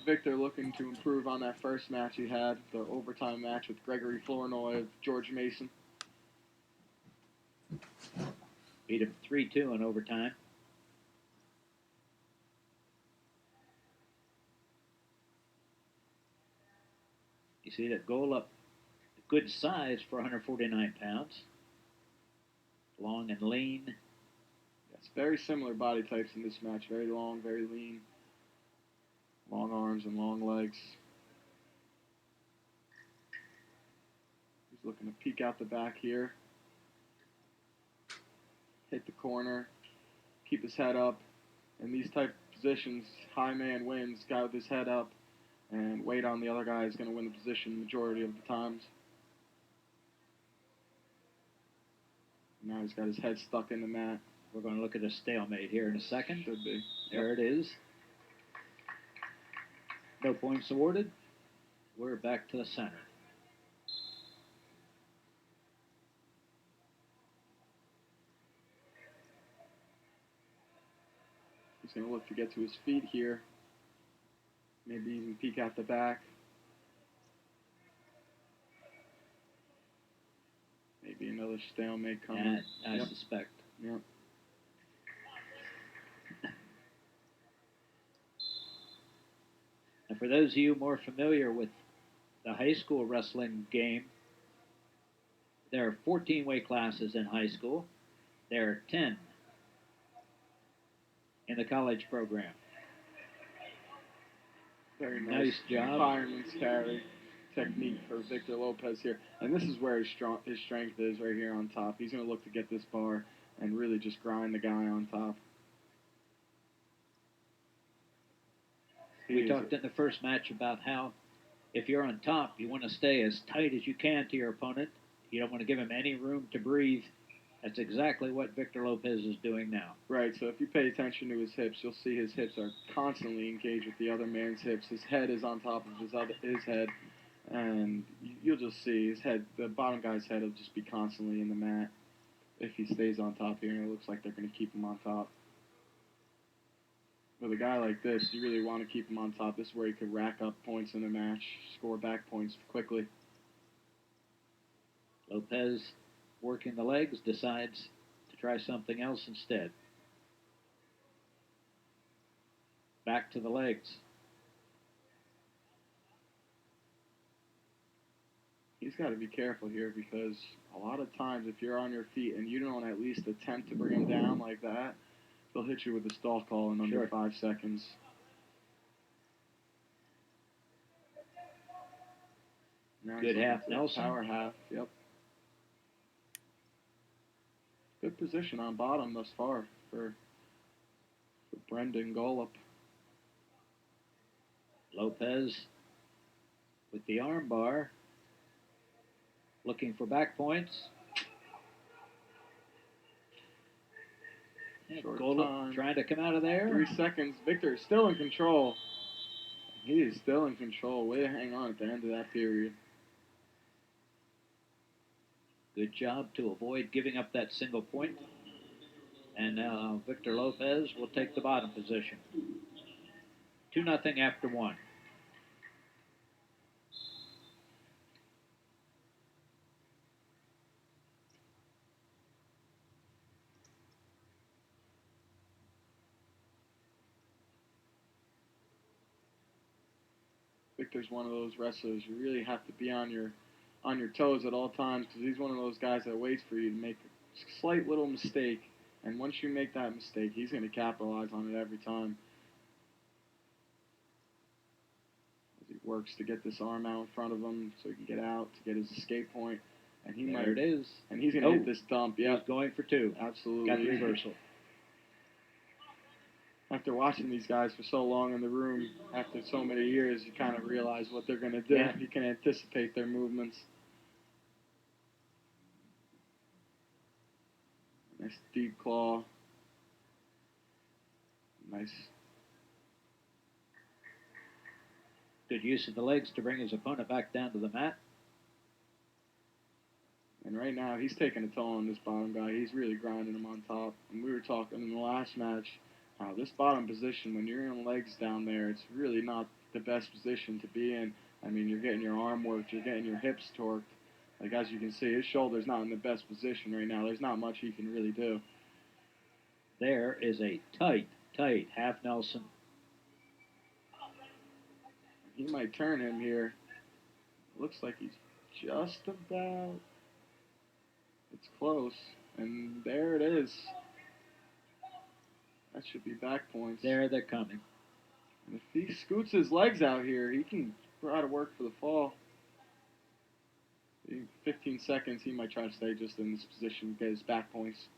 Victor looking to improve on that first match he had, the overtime match with Gregory Flournoy of George Mason. Beat him 3-2 in overtime. You see that Goldup, good size for 149 pounds. Long and lean. Yes, very similar body types in this match. Very long, very lean. Long arms and long legs. He's looking to peek out the back here. Hit the corner. Keep his head up. In these type of positions, high man wins. Guy with his head up and weight on the other guy is going to win the position majority of the times. Now he's got his head stuck in the mat. We're going to look at a stalemate here in a second. Should be. There it is. No points awarded. We're back to the center. He's going to look to get to his feet here. Maybe even peek out the back. Maybe another stalemate coming. I suspect. Yep. And for those of you more familiar with the high school wrestling game, there are 14 weight classes in high school. There are 10 in the college program. Very nice job. Fireman's carry technique for Victor Lopez here. And this is where his strength is, right here on top. He's going to look to get this bar and really just grind the guy on top. We talked in the first match about how if you're on top, you want to stay as tight as you can to your opponent. You don't want to give him any room to breathe. That's exactly what Victor Lopez is doing now. Right, so if you pay attention to his hips, you'll see his hips are constantly engaged with the other man's hips. His head is on top of his head, and you'll just see his head, the bottom guy's head will just be constantly in the mat if he stays on top here, and it looks like they're going to keep him on top. With a guy like this, you really want to keep him on top. This is where he could rack up points in the match, score back points quickly. Lopez, working the legs, decides to try something else instead. Back to the legs. He's got to be careful here because a lot of times if you're on your feet and you don't at least attempt to bring him down like that, they'll hit you with a stall call in under 5 seconds. Now good half Nelson. Power half, yep. Good position on bottom thus far for Brendan Goldup. Lopez with the arm bar, looking for back points. Goldup trying to come out of there. 3 seconds. Victor is still in control. He is still in control. Way to hang on at the end of that period. Good job to avoid giving up that single point. And now Victor Lopez will take the bottom position. 2-0 after 1. Victor's one of those wrestlers you really have to be on your toes at all times because he's one of those guys that waits for you to make a slight little mistake, and once you make that mistake, he's going to capitalize on it every time. As he works to get this arm out in front of him so he can get out to get his escape point, and there it is. And he's going to hit this dump. Yeah, he's going for 2. Absolutely. Got the reversal. After watching these guys for so long in the room, after so many years, you kind of realize what they're going to do. Yeah. You can anticipate their movements. Nice deep claw. Nice. Good use of the legs to bring his opponent back down to the mat. And right now, he's taking a toll on this bottom guy. He's really grinding him on top. And we were talking in the last match, this bottom position, when you're in legs down there, it's really not the best position to be in. I mean, you're getting your arm worked, you're getting your hips torqued. Like, as you can see, his shoulder's not in the best position right now. There's not much he can really do. There is a tight half Nelson. He might turn him here. Looks like he's just about. It's close. And there it is. That should be back points. There they're coming. And if he scoots his legs out here, he can try to work for the fall. In 15 seconds, he might try to stay just in this position, get his back points.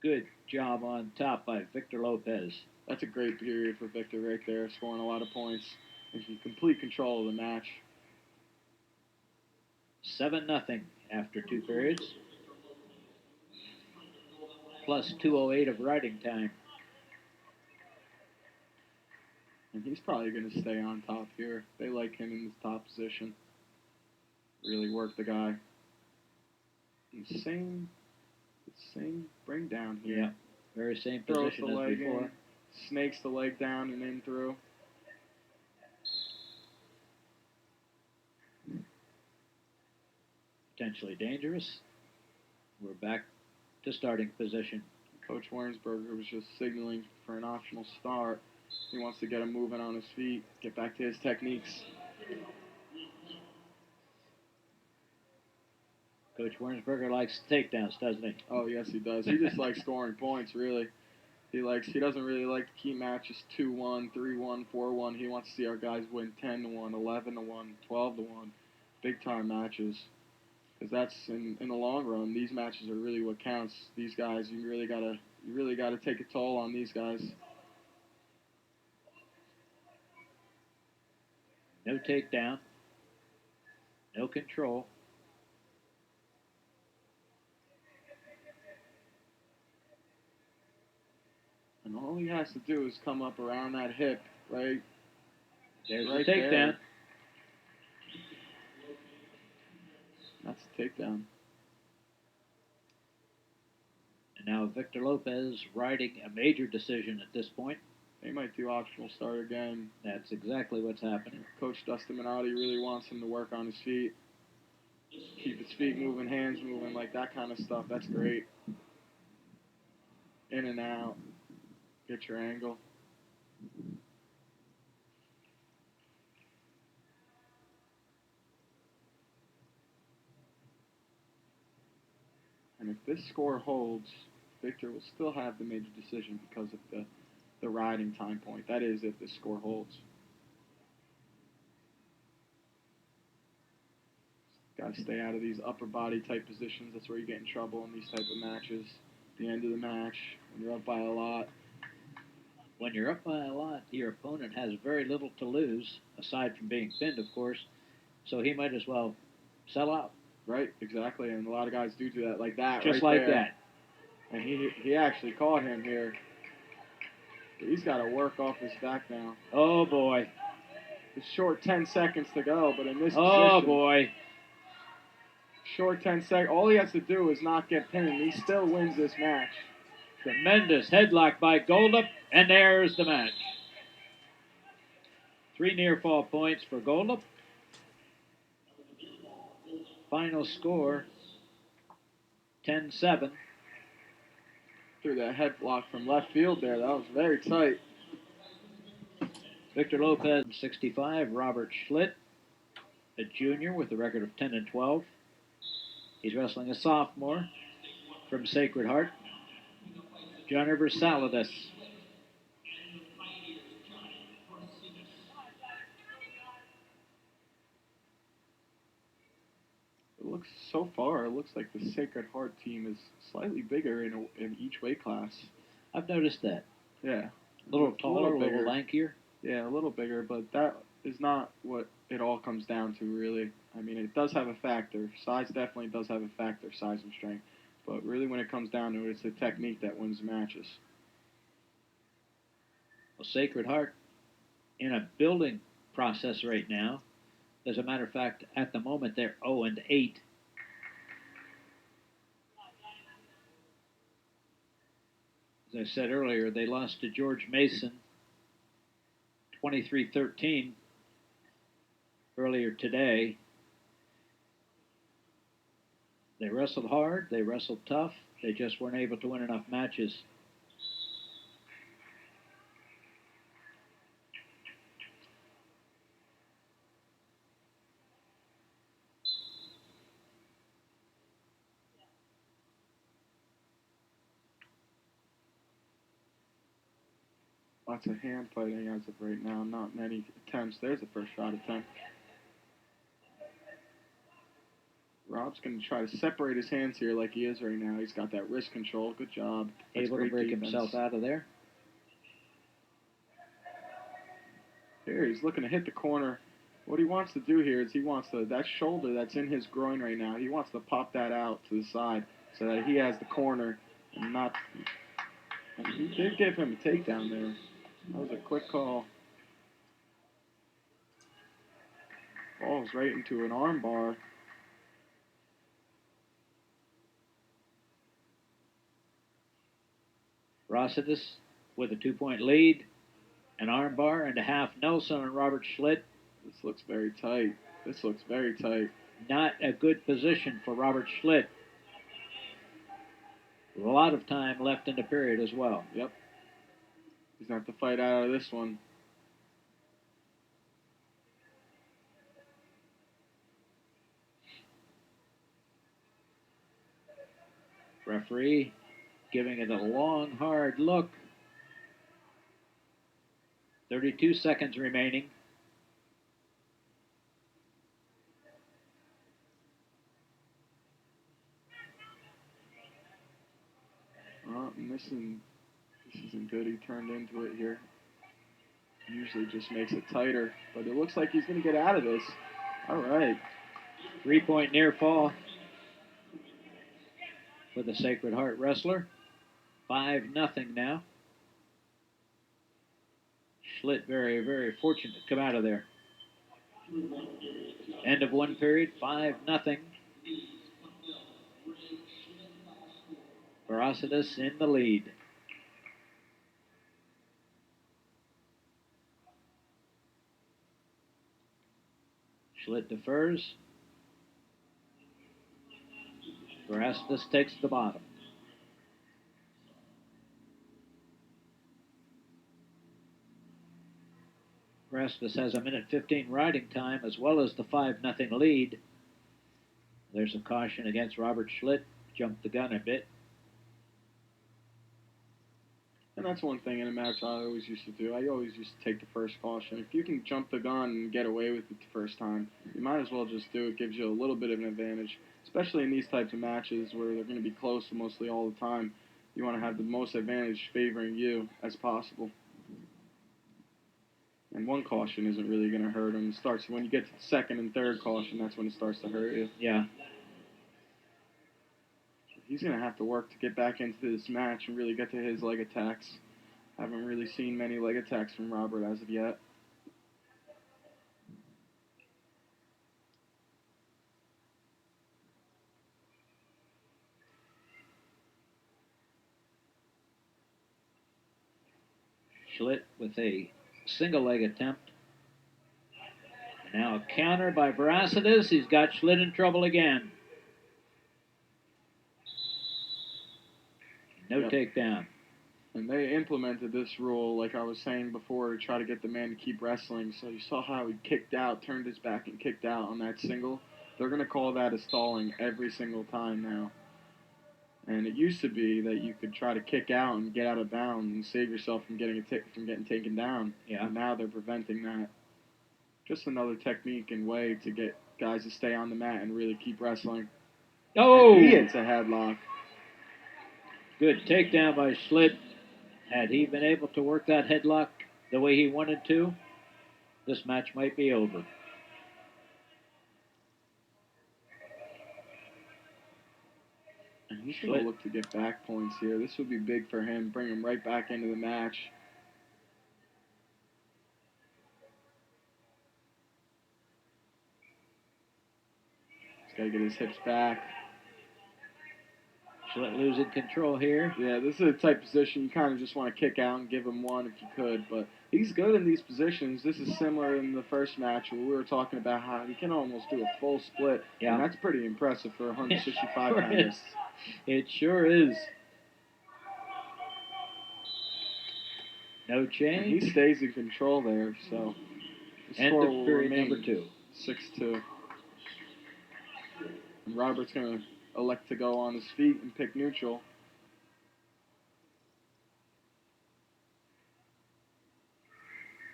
Good job on top by Victor Lopez. That's a great period for Victor right there, scoring a lot of points and complete control of the match. 7-0 after 2 periods. Plus 2:08 of riding time. And he's probably going to stay on top here. They like him in the top position. Really work the guy. And same bring down here. Yeah, very same position as before. In, snakes the leg down and in through. Potentially dangerous. We're back to starting position. Coach Wernsberger was just signaling for an optional start. He wants to get him moving on his feet, get back to his techniques. Coach Wernsberger likes takedowns, doesn't he? Oh, yes, he does. He just likes scoring points, really. He doesn't really like to keep matches 2-1, 3-1, 4-1. He wants to see our guys win 10-1, 11-1, 12-1, big-time matches. Because that's in the long run, these matches are really what counts. These guys, you really gotta take a toll on these guys. No takedown, no control. And all he has to do is come up around that hip, right? There's right the takedown. There. That's a takedown. And now Victor Lopez riding a major decision at this point. They might do optional start again. That's exactly what's happening. Coach Dustin Minotti really wants him to work on his feet. Keep his feet moving, hands moving, like that kind of stuff. That's great. In and out. Get your angle. And if this score holds, Victor will still have the major decision because of the riding time point. That is, if this score holds. Got to stay out of these upper body type positions. That's where you get in trouble in these type of matches. The end of the match, when you're up by a lot. When you're up by a lot, your opponent has very little to lose, aside from being pinned, of course. So he might as well sell out. Right, exactly. And a lot of guys do that like that. Just right like there. that. And he actually caught him here. He's got to work off his back now. Oh, boy. It's short 10 seconds to go, but in this Oh, position, boy. Short 10 seconds. All he has to do is not get pinned. He still wins this match. Tremendous headlock by Goldup, and there's the match. 3 near fall points for Goldup. Final score, 10-7. Threw that head block from left field there. That was very tight. Victor Lopez, 65. Robert Schlitt, a junior with a record of 10-12. He's wrestling a sophomore from Sacred Heart, Johnny Vrasidas. It looks like the Sacred Heart team is slightly bigger in each weight class. I've noticed that. Yeah. A little taller, a little lankier. Yeah, a little bigger, but that is not what it all comes down to, really. I mean, it does have a factor. Size definitely does have a factor, size and strength. But really, when it comes down to it, it's the technique that wins matches. Well, Sacred Heart in a building process right now. As a matter of fact, at the moment, they're 0-8. As I said earlier, they lost to George Mason 23-13 earlier today. They wrestled hard, they wrestled tough, they just weren't able to win enough matches. Lots of hand fighting as of right now. Not many attempts. There's the first shot attempt. Rob's going to try to separate his hands here like he is right now. He's got that wrist control. Good job. That's able to break himself out of there. Here, he's looking to hit the corner. What he wants to do here is he wants to, that shoulder that's in his groin right now, he wants to pop that out to the side so that he has the corner and not. And he did give him a takedown there. That was a quick call. Falls right into an arm bar. Vrasidas with a 2-point lead, an arm bar and a half Nelson on Robert Schlitt. This looks very tight. This looks very tight. Not a good position for Robert Schlitt. A lot of time left in the period as well. Yep. He's going to have to fight out of this one. Referee giving it a long, hard look. 32 seconds remaining. And this isn't good. He turned into it here. Usually just makes it tighter, but it looks like he's going to get out of this. All right. 3-point near fall for the Sacred Heart wrestler. 5-0 now. Schlitt very, very fortunate to come out of there. End of one period, 5-0. Vrasidas in the lead. Schlitt defers. Vrasidas takes the bottom. Vrasidas has a minute 15 riding time as well as the 5-0 lead. There's a caution against Robert Schlitt. Jumped the gun a bit. And that's one thing in a match I always used to do. I always used to take the first caution. If you can jump the gun and get away with it the first time, you might as well just do it. It gives you a little bit of an advantage, especially in these types of matches where they're going to be close mostly all the time. You want to have the most advantage favoring you as possible. And one caution isn't really going to hurt him. It starts when you get to the second and third caution, that's when it starts to hurt you. Yeah. He's going to have to work to get back into this match and really get to his leg attacks. Haven't really seen many leg attacks from Robert as of yet. Schlitt with a single leg attempt. And now a counter by Vrasidas. He's got Schlitt in trouble again. No takedown. And they implemented this rule, like I was saying before, to try to get the man to keep wrestling. So you saw how he kicked out, turned his back, and kicked out on that single. They're going to call that a stalling every single time now. And it used to be that you could try to kick out and get out of bounds and save yourself from getting taken down. Yeah. And now they're preventing that. Just another technique and way to get guys to stay on the mat and really keep wrestling. Oh! And he hits a headlock. Good takedown by Schlitt. Had he been able to work that headlock the way he wanted to, this match might be over. And he's going to look to get back points here. This would be big for him. Bring him right back into the match. He's got to get his hips back. Schlitt losing control here. Yeah, this is a type of position you kind of just want to kick out and give him one if you could, but he's good in these positions. This is similar in the first match where we were talking about how he can almost do a full split, and that's pretty impressive for a 165 pounder. It sure is. No And change. he stays in control there, so the End score of will period remain number 2. 6-2. And Robert's going to elect to go on his feet and pick neutral.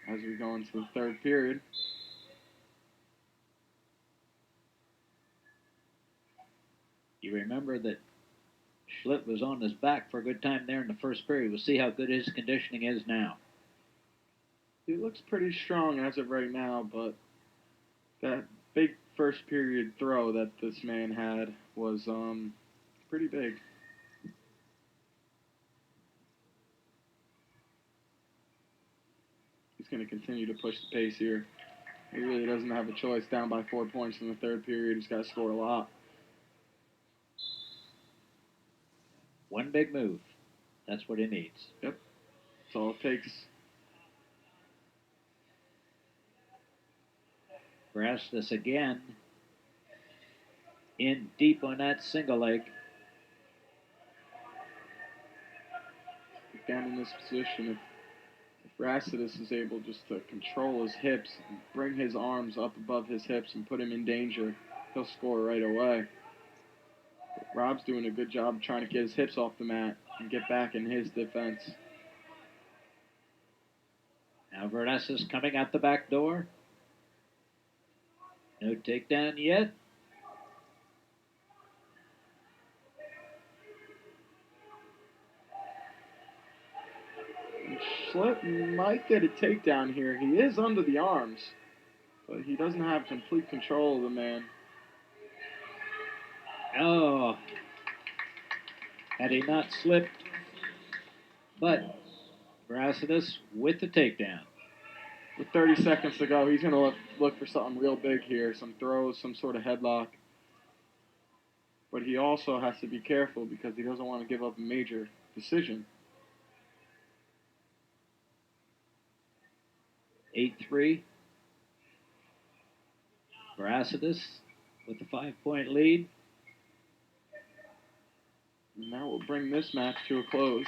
As we go into the third period. You remember that Schlitt was on his back for a good time there in the first period. We'll see how good his conditioning is now. He looks pretty strong as of right now, but that big first period throw that this man had was pretty big. He's going to continue to push the pace here. He really doesn't have a choice. Down by 4 points in the third period. He's got to score a lot. One big move. That's what he needs. Yep. That's all it takes. Vrasidas again. In deep on that single leg. Down in this position, if Vrasidas is able just to control his hips and bring his arms up above his hips and put him in danger, he'll score right away. But Rob's doing a good job trying to get his hips off the mat and get back in his defense. Now Vrasidas coming out the back door. No takedown yet. Schlitt might get a takedown here. He is under the arms, but he doesn't have complete control of the man. Oh, had he not slipped, but Vrasidas with the takedown. With 30 seconds to go, he's going to look for something real big here, some throws, some sort of headlock. But he also has to be careful because he doesn't want to give up a major decision. 8-3. Vrasidas with a 5-point lead. And that will bring this match to a close.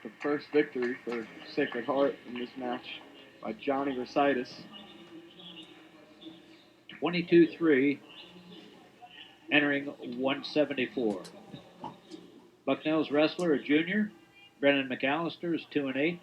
The first victory for Sacred Heart in this match by Johnny Vrasidas. 22-3, entering 174. Bucknell's wrestler, a junior. Brendan McAllister is 2-8.